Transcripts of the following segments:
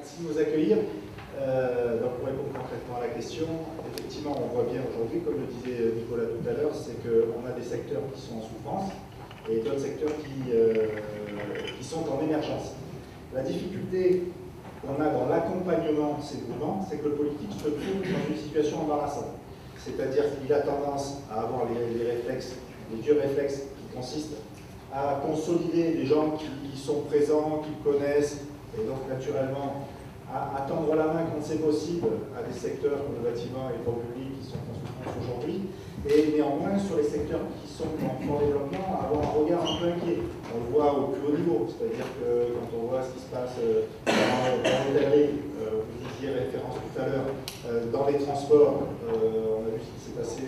Merci de nous accueillir. Donc pour répondre concrètement à la question, effectivement, on voit bien aujourd'hui, comme le disait Nicolas tout à l'heure, c'est qu'on a des secteurs qui sont en souffrance et d'autres secteurs qui sont en émergence. La difficulté qu'on a dans l'accompagnement de ces mouvements, c'est que le politique se trouve dans une situation embarrassante. C'est-à-dire qu'il a tendance à avoir les réflexes, les vieux réflexes qui consistent à consolider les gens qui sont présents, qui connaissent, et donc naturellement à tendre la main quand c'est possible à des secteurs comme le bâtiment et le port public qui sont en souffrance aujourd'hui, et néanmoins sur les secteurs qui sont en fort développement, avoir un regard un peu inquiet. On le voit au plus haut niveau, c'est-à-dire que quand on voit ce qui se passe dans l'hôtellerie, vous disiez référence tout à l'heure, dans les transports, on a vu ce qui s'est passé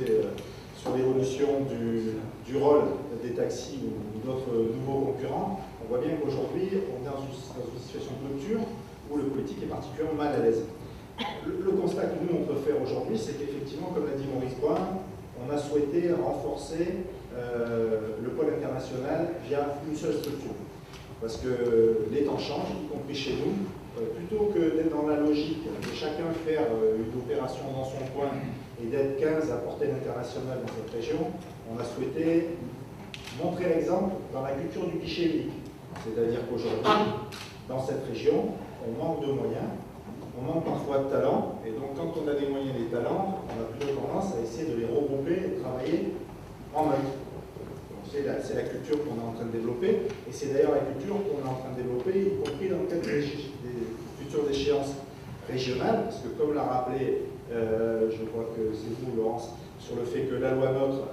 sur l'évolution du rôle des taxis ou d'autres nouveaux concurrents. On voit bien qu'aujourd'hui, on est dans une situation de rupture où le politique est particulièrement mal à l'aise. Le constat que nous, on peut faire aujourd'hui, c'est qu'effectivement, comme l'a dit Maurice Brun, on a souhaité renforcer le pôle international via une seule structure. Parce que les temps changent, y compris chez nous. Plutôt que d'être dans la logique de chacun faire une opération dans son coin et d'être 15 à porter l'international dans cette région, on a souhaité montrer l'exemple dans la culture du guichet unique. C'est-à-dire qu'aujourd'hui, dans cette région, on manque de moyens, on manque parfois de talents, et donc quand on a des moyens et des talents, on a plutôt tendance à essayer de les regrouper et de travailler en meute. C'est la culture qu'on est en train de développer, et c'est d'ailleurs la culture qu'on est en train de développer, y compris dans le cadre des futures échéances régionales, parce que comme l'a rappelé, je crois que c'est vous, Laurence, sur le fait que la loi NOTRe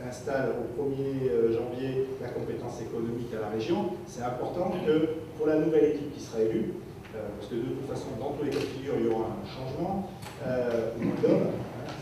installe au 1er janvier la compétence économique à la région, c'est important que pour la nouvelle équipe qui sera élue, parce que de toute façon, dans tous les cas de figure, il y aura un changement d'homme,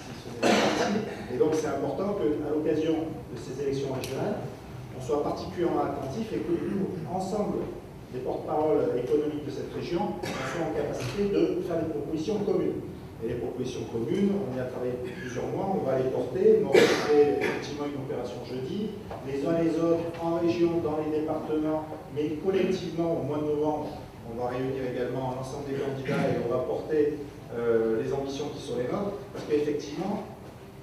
si ce n'est pas possible. Et donc c'est important qu'à l'occasion de ces élections régionales, on soit particulièrement attentif et que nous, ensemble, les porte-paroles économiques de cette région, on soit en capacité de faire des propositions communes. Et les propositions communes, on y a travaillé depuis plusieurs mois, on va les porter. On va faire effectivement une opération jeudi. Les uns les autres, en région, dans les départements, mais collectivement, au mois de novembre, on va réunir également l'ensemble des candidats et on va porter les ambitions qui sont les nôtres. Parce qu'effectivement,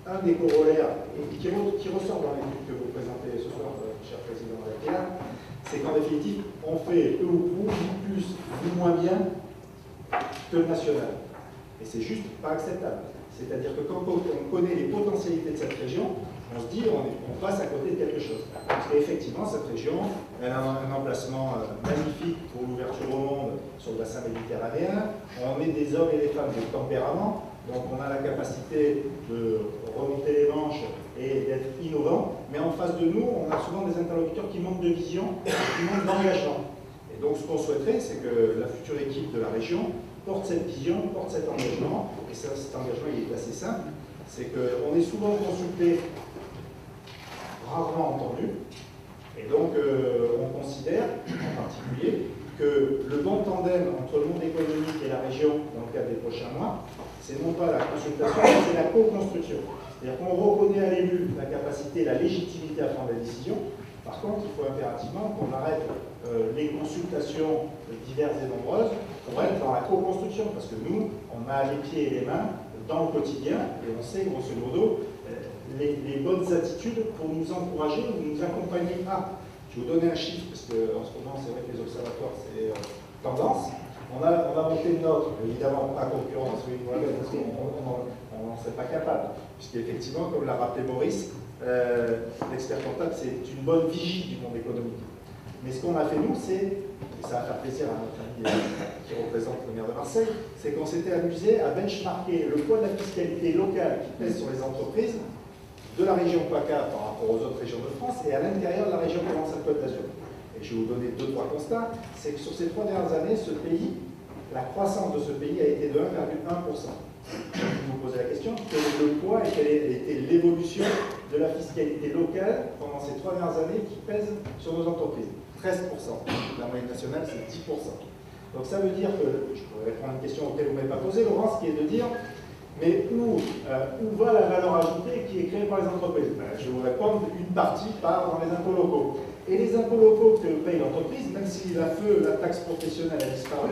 un des corollaires, et qui ressort dans l'étude que vous présentez ce soir, cher président Alain, c'est qu'en définitive, on fait peu ou prou, ni plus, ni moins bien que le national. Et c'est juste pas acceptable. C'est-à-dire que quand on connaît les potentialités de cette région, on se dit on passe à côté de quelque chose. Parce qu'effectivement, cette région, elle a un emplacement magnifique pour l'ouverture au monde sur le bassin méditerranéen. On est des hommes et des femmes de tempérament, donc on a la capacité de remonter les manches et d'être innovant. Mais en face de nous, on a souvent des interlocuteurs qui manquent de vision, qui manquent d'engagement. Et donc ce qu'on souhaiterait, c'est que la future équipe de la région porte cette vision, porte cet engagement, et cet engagement il est assez simple, c'est qu'on est souvent consulté, rarement entendu, et donc on considère en particulier que le bon tandem entre le monde économique et la région dans le cadre des prochains mois, c'est non pas la consultation, c'est la co-construction. C'est-à-dire qu'on reconnaît à l'élu la capacité, la légitimité à prendre la décision. Par contre, il faut impérativement qu'on arrête les consultations diverses et nombreuses pour être dans la co-construction, parce que nous, on a les pieds et les mains dans le quotidien, et on sait, grosso modo, les bonnes attitudes pour nous encourager ou nous accompagner. Je vais vous donner un chiffre, parce qu'en ce moment, c'est vrai que les observatoires, c'est tendance. On a monté une note, évidemment pas concurrence, parce qu'on n'en serait pas capable, puisqu'effectivement, comme l'a rappelé Maurice, l'expert comptable, c'est une bonne vigie du monde économique. Mais ce qu'on a fait, nous, c'est, et ça va faire plaisir à notre ami qui représente le maire de Marseille, c'est qu'on s'était amusé à benchmarker le poids de la fiscalité locale qui pèse sur les entreprises de la région PACA par rapport aux autres régions de France et à l'intérieur de la région Provence-Alpes-Côte d'Azur. Et je vais vous donner 2-3 constats. C'est que sur ces 3 dernières années, ce pays, la croissance de ce pays a été de 1,1%. Je vous posez la question, quel est le poids et quelle a été l'évolution de la fiscalité locale pendant ces 3 dernières années qui pèse sur nos entreprises? 13%. La moyenne nationale, c'est 10%. Donc ça veut dire que, je pourrais répondre à une question auquel vous ne m'avez pas posée, Laurence, qui est de dire, mais où va la valeur ajoutée qui est créée par les entreprises? Je vais vous répondre, une partie part dans les impôts locaux. Et les impôts locaux que paye l'entreprise, même si la taxe professionnelle a disparu,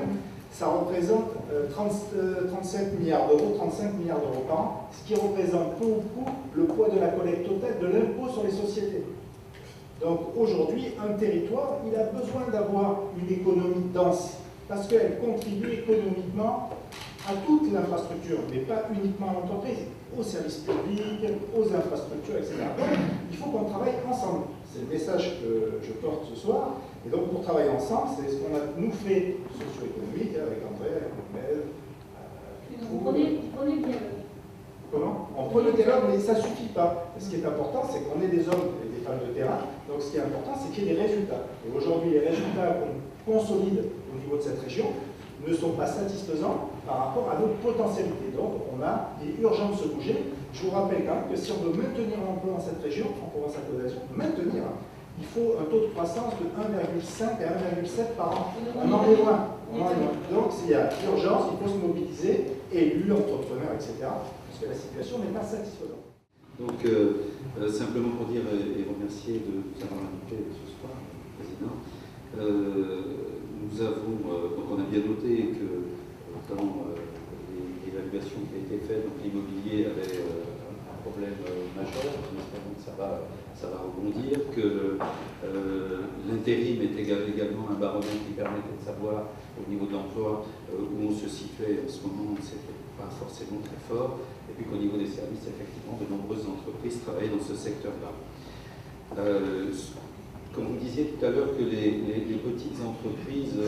ça représente 37 milliards d'euros, 35 milliards d'euros par an, ce qui représente peu ou prou le poids de la collecte totale de l'impôt sur les sociétés. Donc aujourd'hui, un territoire, il a besoin d'avoir une économie dense, parce qu'elle contribue économiquement à toute l'infrastructure, mais pas uniquement à l'entreprise, aux services publics, aux infrastructures, etc. Donc, il faut qu'on travaille ensemble. C'est le message que je porte ce soir. Et donc, pour travailler ensemble, c'est ce qu'on a, nous, fait socio-économique, avec André, avec Mel. Vous prenez le dialogue. Comment? On prend le dialogue, mais ça ne suffit pas. Ce qui est important, c'est qu'on ait des hommes et des femmes de terrain. Donc, ce qui est important, c'est qu'il y ait des résultats. Et aujourd'hui, les résultats qu'on consolide au niveau de cette région ne sont pas satisfaisants par rapport à notre potentialité. Donc, il est urgent de se bouger. Je vous rappelle quand même que si on veut maintenir l'emploi dans cette région, en Provence-Alpes d'Azur, maintenir, il faut un taux de croissance de 1,5 à 1,7 par an. On en est loin. Donc, s'il y a urgence, il faut se mobiliser, élus, entrepreneurs, etc. Parce que la situation n'est pas satisfaisante. Donc, simplement pour dire et remercier de nous avoir invités ce soir, Président. Nous avons, donc on a bien noté que dans l'évaluation qui a été faite, l'immobilier avait un problème majeur, j'espère que ça va rebondir, que l'intérim est également un baromètre qui permettait de savoir au niveau de l'emploi où on se situait en ce moment, c'était pas forcément très fort, et puis qu'au niveau des services, effectivement, de nombreuses entreprises travaillaient dans ce secteur-là. Comme vous disiez tout à l'heure que les petites entreprises,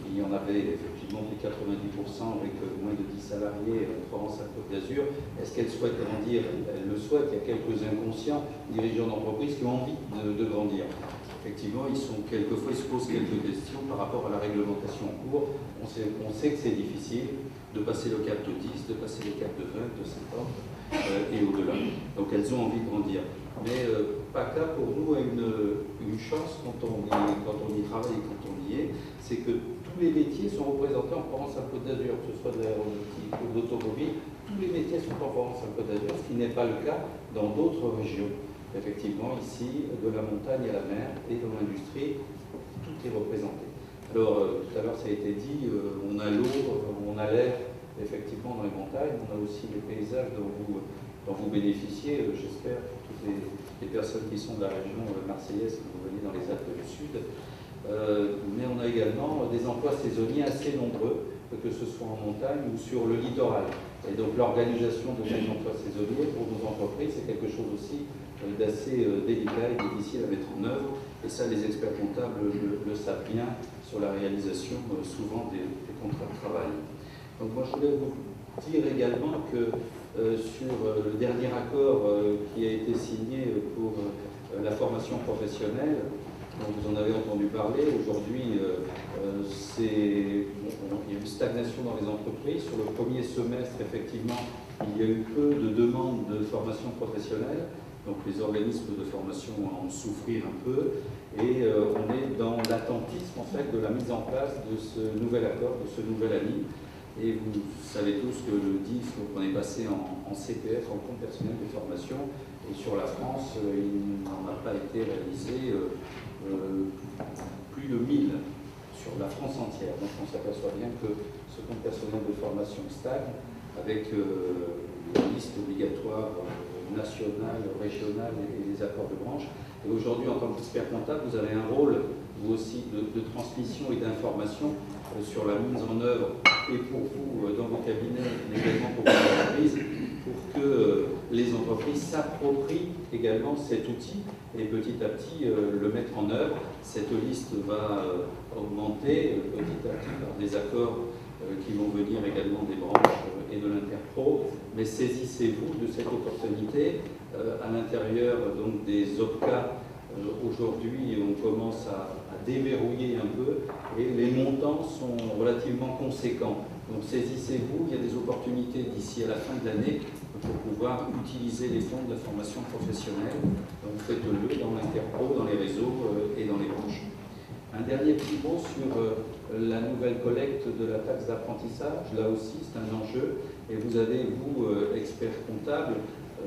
il y en avait effectivement plus 90% avec moins de 10 salariés en Provence-Alpes d'Azur, est-ce qu'elles souhaitent grandir? Elles le souhaitent, il y a quelques inconscients dirigeants d'entreprises qui ont envie de grandir. Effectivement, quelquefois ils se posent quelques questions par rapport à la réglementation en cours. On sait que c'est difficile de passer le cap de 10, de passer le cap de 20, de 50 et au-delà. Donc elles ont envie de grandir. Mais PACA, pour nous, a une chance quand on y travaille et quand on y est, c'est que tous les métiers sont représentés en Provence-Alpes d'Azur, que ce soit de l'aéronautique ou de l'automobile, tous les métiers sont en Provence-Alpes d'Azur, ce qui n'est pas le cas dans d'autres régions. Effectivement, ici, de la montagne à la mer et dans l'industrie, tout est représenté. Alors, tout à l'heure, ça a été dit, on a l'eau, on a l'air, effectivement, dans les montagnes, on a aussi les paysages dont vous bénéficiez, j'espère, pour toutes les personnes qui sont de la région marseillaise, que vous venez dans les Alpes du Sud. Mais on a également des emplois saisonniers assez nombreux, que ce soit en montagne ou sur le littoral. Et donc l'organisation de ces emplois saisonniers pour nos entreprises, c'est quelque chose aussi d'assez délicat et difficile à mettre en œuvre. Et ça, les experts comptables le savent bien sur la réalisation souvent des contrats de travail. Donc moi, je voulais vous dire également que sur le dernier accord qui a été signé pour la formation professionnelle, dont vous en avez entendu parler, aujourd'hui il y a une stagnation dans les entreprises. Sur le premier semestre, effectivement, il y a eu peu de demandes de formation professionnelle, donc les organismes de formation en souffrir un peu, et on est dans l'attentisme en fait de la mise en place de ce nouvel accord, de ce nouvel ANI. Et vous savez tous que le DIF, on est passé en CPF, en compte personnel de formation, et sur la France, il n'en a pas été réalisé plus de 1000 sur la France entière. Donc on s'aperçoit bien que ce compte personnel de formation stagne avec une liste obligatoire nationale, régionale et les accords de branche. Et aujourd'hui, en tant qu'expert comptable, vous avez un rôle, vous aussi, de transmission et d'information sur la mise en œuvre, et pour vous, dans vos cabinets, mais également pour vos entreprises, pour que les entreprises s'approprient également cet outil et petit à petit le mettre en œuvre. Cette liste va augmenter petit à petit par des accords qui vont venir également des branches et de l'Interpro, mais saisissez-vous de cette opportunité à l'intérieur donc des OPCA. Aujourd'hui, on commence à déverrouiller un peu et les montants sont relativement conséquents. Donc saisissez-vous, il y a des opportunités d'ici à la fin de l'année pour pouvoir utiliser les fonds de la formation professionnelle. Donc faites-le dans l'Interpro, dans les réseaux et dans les branches. Un dernier petit mot sur la nouvelle collecte de la taxe d'apprentissage. Là aussi, c'est un enjeu. Et vous avez, vous, experts comptables,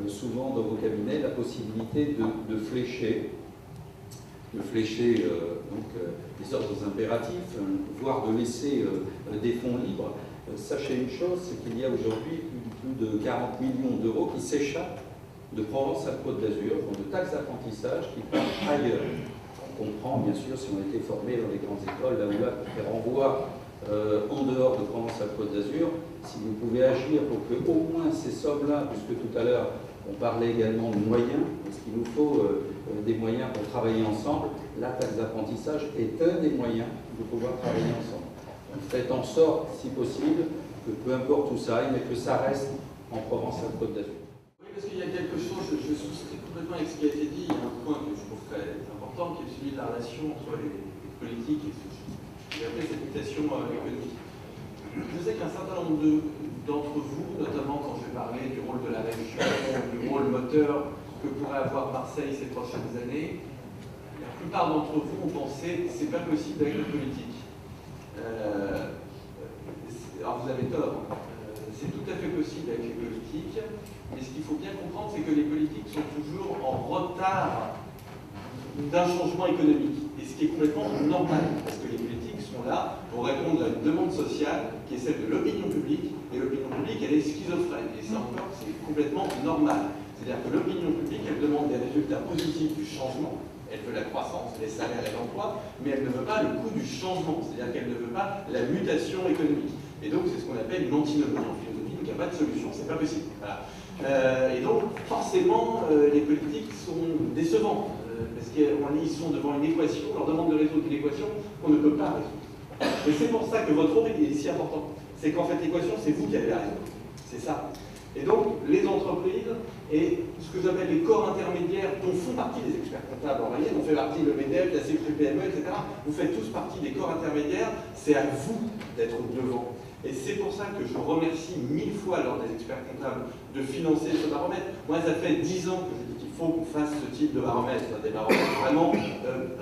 souvent dans vos cabinets, la possibilité de flécher de flécher des ordres impératifs, voire de laisser des fonds libres. Sachez une chose, c'est qu'il y a aujourd'hui plus de 40 millions d'euros qui s'échappent de Provence-Alpes-Côte d'Azur, de taxes d'apprentissage qui partent ailleurs. On comprend bien sûr si on a été formé dans les grandes écoles, là ou là, pour faire renvoi en dehors de Provence-Alpes-Côte d'Azur, si vous pouvez agir pour que au moins ces sommes-là, puisque tout à l'heure on parlait également de moyens, parce qu'il nous faut des moyens pour travailler ensemble, la taxe d'apprentissage est un des moyens de pouvoir travailler ensemble. Faites en sorte, si possible, que peu importe où ça aille, mais que ça reste en Provence-Alpes-Côte d'Azur. Oui, parce qu'il y a quelque chose, je souscris complètement avec ce qui a été dit, il y a un point que je trouve très important, qui est celui de la relation entre les politiques et ce que j'ai appelé cette mutation économique. Je sais qu'un certain nombre d'entre vous, notamment quand je vais parler du rôle de la région, du rôle moteur que pourrait avoir Marseille ces prochaines années, la plupart d'entre vous ont pensé que c'est pas possible avec la politique. Alors vous avez tort, c'est tout à fait possible avec les politiques, mais ce qu'il faut bien comprendre, c'est que les politiques sont toujours en retard d'un changement économique, et ce qui est complètement normal, parce que les politiques sont là pour répondre à une demande sociale qui est celle de l'opinion publique, et l'opinion publique, elle est schizophrène, et ça encore, c'est complètement normal. C'est-à-dire que l'opinion publique, elle demande des résultats positifs du changement. Elle veut la croissance, les salaires et l'emploi, mais elle ne veut pas le coût du changement, c'est-à-dire qu'elle ne veut pas la mutation économique. Et donc, c'est ce qu'on appelle une antinomie en philosophie, donc il n'y a pas de solution, c'est pas possible. Voilà. Et donc, forcément, les politiques sont décevants, parce qu'ils sont devant une équation, on leur demande de résoudre une équation qu'on ne peut pas résoudre. Et c'est pour ça que votre rôle est si important. C'est qu'en fait, l'équation, c'est vous qui avez la résoudre. C'est ça. Et donc, les entreprises et ce que j'appelle les corps intermédiaires dont font partie les experts comptables en moyenne, on fait partie le MEDEF, la CPME, etc. Vous faites tous partie des corps intermédiaires, c'est à vous d'être devant. Et c'est pour ça que je remercie 1000 fois lors des experts comptables de financer ce baromètre. Moi, ça fait 10 ans que je dis qu'il faut qu'on fasse ce type de baromètre, des baromètres vraiment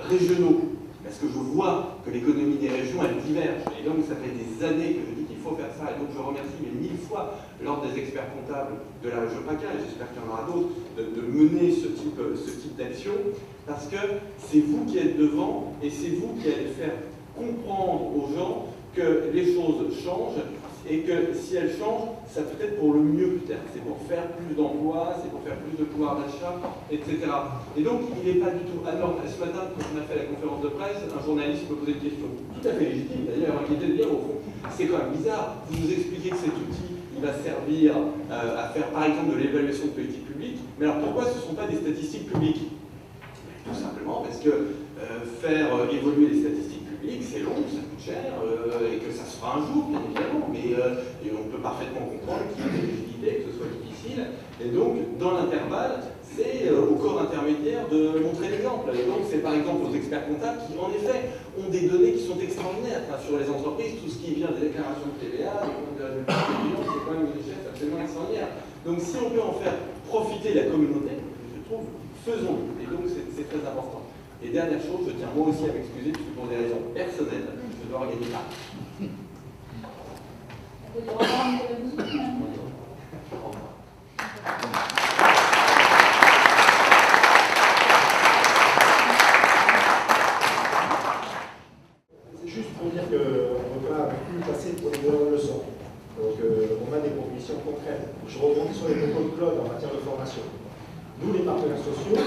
régionaux. Parce que je vois que l'économie des régions, elle diverge. Et donc, ça fait des années que je dis qu'il faut faire ça. Et donc, je remercie 1000 fois lors des experts comptables de la région PACA, et j'espère qu'il y en aura d'autres, de mener ce type d'action. Parce que c'est vous qui êtes devant et c'est vous qui allez faire comprendre aux gens que les choses changent et que si elles changent, ça peut être pour le mieux peut-être. C'est pour faire plus d'emplois, c'est pour faire plus de pouvoir d'achat, etc. Et donc, il n'est pas du tout anormal. Ce matin, quand on a fait la conférence de presse, un journaliste me posait une question tout à fait légitime, d'ailleurs, qui était de dire, au fond, c'est quand même bizarre, vous nous expliquez que cet outil, il va servir à faire, par exemple, de l'évaluation de politique publique, mais alors pourquoi ce ne sont pas des statistiques publiques? Tout simplement parce que faire évoluer les statistiques publiques, c'est long, ça coûte cher, et que ça se fera un jour, bien évidemment, mais et on peut parfaitement comprendre qu'il y ait des rigidités, que ce soit difficile. Et donc, dans l'intervalle, c'est au corps intermédiaire de montrer l'exemple. Et donc, c'est par exemple aux experts comptables qui, en effet, ont des données qui sont extraordinaires. Enfin, sur les entreprises, tout ce qui vient des déclarations de TVA, des comptes de résultats, c'est quand même une richesse absolument extraordinaire. Donc, si on peut en faire profiter la communauté, je trouve, faisons-le. Et donc, c'est très important. Et dernière chose, je tiens moi aussi à m'excuser, puisque pour des raisons personnelles, je dois regagner là. C'est juste pour dire qu'on ne peut pas plus passer pour des bonnes leçons. Donc on a des propositions concrètes. Je rebondis sur les propos de Claude en matière de formation. Nous, les partenaires sociaux,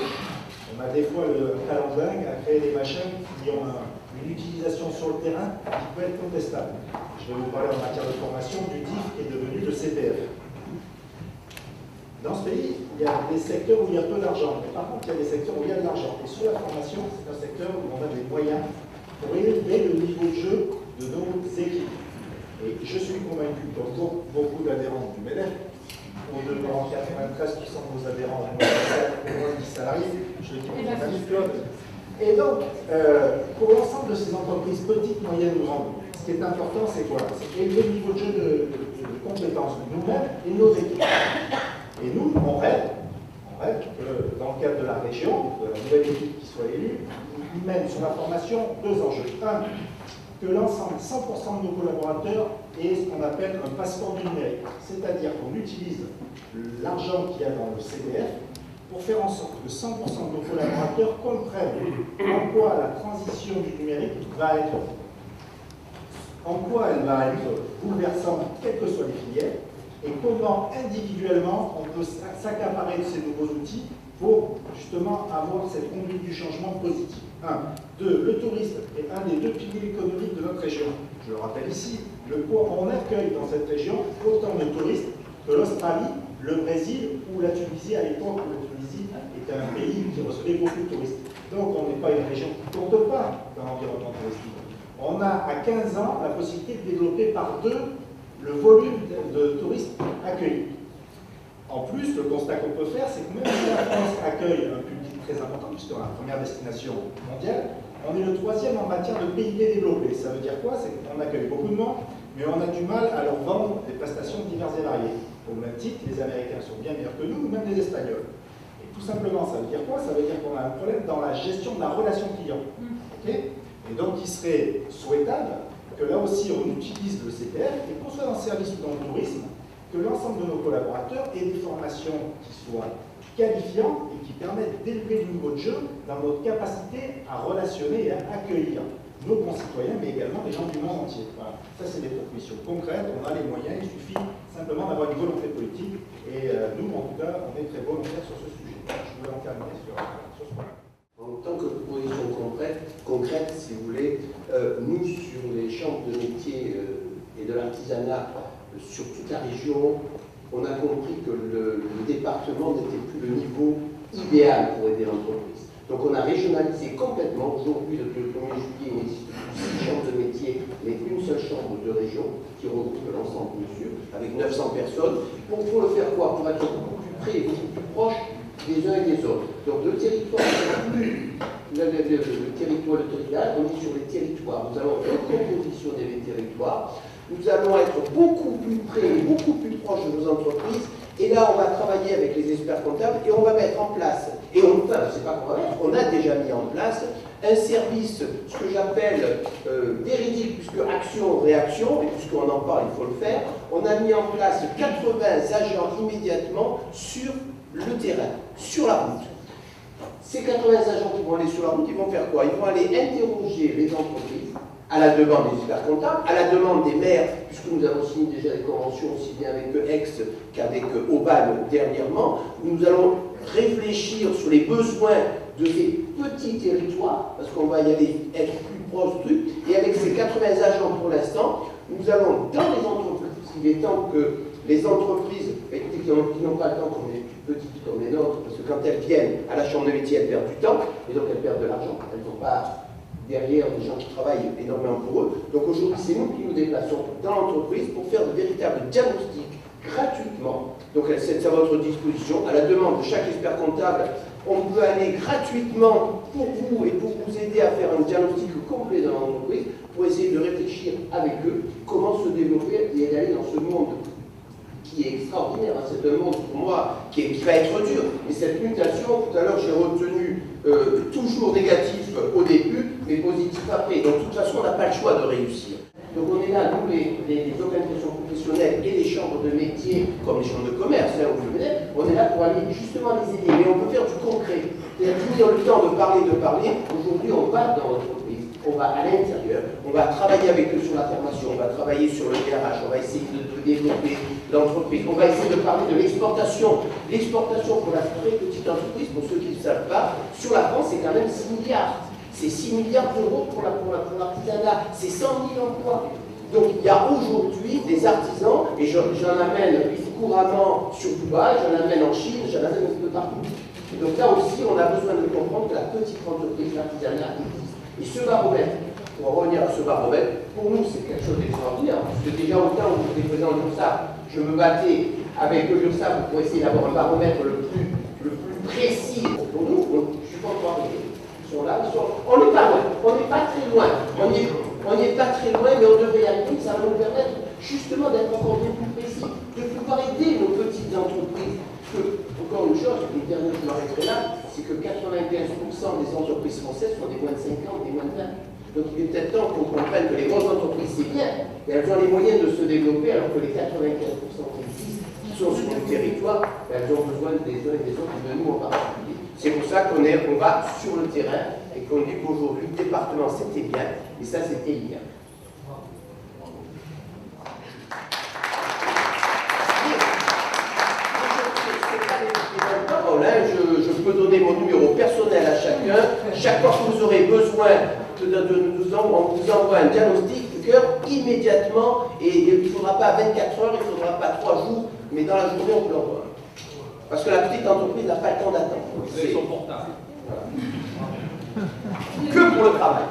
on a des fois le calendingue à créer des machines qui ont une utilisation sur le terrain qui peut être contestable. Je vais vous parler en matière de formation du DIF qui est devenu le CPF. Dans ce pays, il y a des secteurs où il y a peu d'argent, mais par contre, il y a des secteurs où il y a de l'argent. Et sur la formation, c'est un secteur où on a des moyens pour élever le niveau de jeu de nos équipes. Et je suis convaincu, comme beaucoup d'adhérents du MEDEF, pour de 93% de nos adhérents ont moins de 10 salariés, je le dis pour mon ami Claude. Et donc, pour l'ensemble de ces entreprises, petites, moyennes ou grandes, ce qui est important, c'est quoi? C'est élever le niveau de jeu de compétences de nous-mêmes et de nos équipes. Et nous, on rêve que dans le cadre de la région, de la nouvelle équipe qui soit élue, ils mènent sur la formation deux enjeux. Un, que l'ensemble, 100% de nos collaborateurs aient ce qu'on appelle un passeport du numérique. C'est-à-dire qu'on utilise l'argent qu'il y a dans le CPF pour faire en sorte que 100% de nos collaborateurs comprennent en quoi la transition du numérique va être, en quoi elle va être bouleversante, quelles que soient les filières, et comment individuellement on peut s'accaparer de ces nouveaux outils pour justement avoir cette conduite du changement positif. 1. 2. Le tourisme est un des 2 piliers économiques de notre région. Je le rappelle ici, on accueille dans cette région autant de touristes que l'Australie, le Brésil ou la Tunisie à l'époque où la Tunisie était un pays qui recevait beaucoup de touristes. Donc on n'est pas une région qui ne compte pas dans l'environnement touristique. On a à 15 ans la possibilité de développer par 2 le volume de touristes accueillis. En plus, le constat qu'on peut faire, c'est que même si la France accueille un public très important, puisque c'est la première destination mondiale, on est le 3e en matière de PIB développé. Ça veut dire quoi? C'est qu'on accueille beaucoup de monde, mais on a du mal à leur vendre des prestations diverses et variées. Au même titre, les Américains sont bien meilleurs que nous, ou même les Espagnols. Et tout simplement, ça veut dire quoi? Ça veut dire qu'on a un problème dans la gestion de la relation client. Okay? Et donc, il serait souhaitable que là aussi, on utilise le CPF, et qu'on soit dans le service ou dans le tourisme, que l'ensemble de nos collaborateurs aient des formations qui soient qualifiantes et qui permettent d'élever le niveau de jeu dans notre capacité à relationner et à accueillir nos concitoyens, mais également les gens du monde entier. Voilà. Ça, c'est des propositions concrètes, on a les moyens, il suffit simplement d'avoir une volonté politique, et nous, en tout cas, on est très volontaires sur ce sujet. Je voulais en terminer sur ce point-là. En tant que proposition concrète, si vous voulez, nous, sur les chambres de métiers et de l'artisanat, sur toute la région, on a compris que le département n'était plus le niveau idéal pour aider l'entreprise. Donc on a régionalisé complètement. Aujourd'hui, depuis le 1er juillet, il n'existe plus 6 chambres de métiers, mais une seule chambre de région qui regroupe l'ensemble de mesures, avec 900 personnes. Pour le faire quoi? Pour être beaucoup plus près et beaucoup plus proche des uns et des autres. Donc le territoire, le territoire, on est sur les territoires. Nous allons recompositionner les territoires. Nous allons être beaucoup plus près et beaucoup plus proches de nos entreprises. Et là, on va travailler avec les experts comptables et on va mettre en place, c'est pas qu'on va mettre, on a déjà mis en place un service, ce que j'appelle véridique, puisque action-réaction, et puisqu'on en parle, il faut le faire. On a mis en place 80 agents immédiatement sur le terrain, sur la route. Ces 80 agents qui vont aller sur la route, ils vont faire quoi? Ils vont aller interroger les entreprises, à la demande des experts comptables, à la demande des maires, puisque nous avons signé déjà des conventions aussi bien avec Aix qu'avec Aubagne dernièrement, où nous allons réfléchir sur les besoins de ces petits territoires, parce qu'on va y aller être plus proche du truc, et avec ces 80 agents pour l'instant, nous allons dans les entreprises, il est temps que les entreprises, qui n'ont pas le temps qu'on est plus petites comme les nôtres, parce que quand elles viennent à la chambre de métier, elles perdent du temps, et donc elles perdent de l'argent, elles n'ont pas derrière des gens qui travaillent énormément pour eux. Donc aujourd'hui, c'est nous qui nous déplaçons dans l'entreprise pour faire de véritables diagnostics gratuitement. Donc c'est à votre disposition, à la demande de chaque expert comptable. On peut aller gratuitement pour vous et pour vous aider à faire un diagnostic complet dans l'entreprise, pour essayer de réfléchir avec eux comment se développer et aller dans ce monde qui est extraordinaire. C'est un monde pour moi qui va être dur. Mais cette mutation, tout à l'heure j'ai retenu toujours négatif au début, mais positif après. Donc de toute façon, on n'a pas le choix de réussir. Donc on est là, nous, les organisations professionnelles et les chambres de métiers, comme les chambres de commerce, où je venais, on est là pour aller justement les aider. Mais on peut faire du concret. C'est-à-dire que nous avons le temps de parler. Aujourd'hui, on va dans l'entreprise, on va à l'intérieur, on va travailler avec eux sur la formation, on va travailler sur le DRH, on va essayer de développer l'entreprise, on va essayer de parler de l'exportation. L'exportation pour la très petite entreprise, pour ceux qui ne savent pas, sur la France, c'est quand même 6 milliards. C'est 6 milliards d'euros pour l'artisanat, c'est 100 000 emplois. Donc il y a aujourd'hui des artisans, et j'en amène couramment sur Dubaï, j'en amène en Chine, j'en amène un peu partout. Et donc là aussi, on a besoin de comprendre que la petite entreprise, l'artisanat existe. Et ce baromètre, pour en revenir à ce baromètre, pour nous c'est quelque chose d'extraordinaire, parce que déjà au temps où j'étais président de l'URSSAF, je me battais avec l'URSSAF pour essayer d'avoir un baromètre le plus précis. Pour nous, je ne suis pas encore arrivé. Là, on n'est pas loin, on n'est pas très loin, on n'est pas très loin, mais on devrait y arriver, ça va nous permettre justement d'être encore bien plus précis, de pouvoir aider nos petites entreprises. Parce que, encore une chose, les derniers je m'arrêterai là, c'est que 95% des entreprises françaises sont des moins de 50, des moins de 20. Donc il est peut-être temps qu'on comprenne que les grosses entreprises, c'est bien, mais elles ont les moyens de se développer, alors que les 95% qui existent, qui sont sur le territoire, elles ont besoin des uns et des autres, de nous en particulier. C'est pour ça qu'on va sur le terrain et qu'on dit qu'aujourd'hui, le département, c'était bien, et ça, c'était hier. Je peux donner mon numéro personnel à chacun. Chaque fois que vous aurez besoin on vous envoie un diagnostic du cœur immédiatement, et il ne faudra pas 24 heures, il ne faudra pas 3 jours, mais dans la journée on vous l'envoie. Parce que la petite entreprise n'a pas le temps d'attendre. Vous avez son portable. Voilà. Que pour le travail.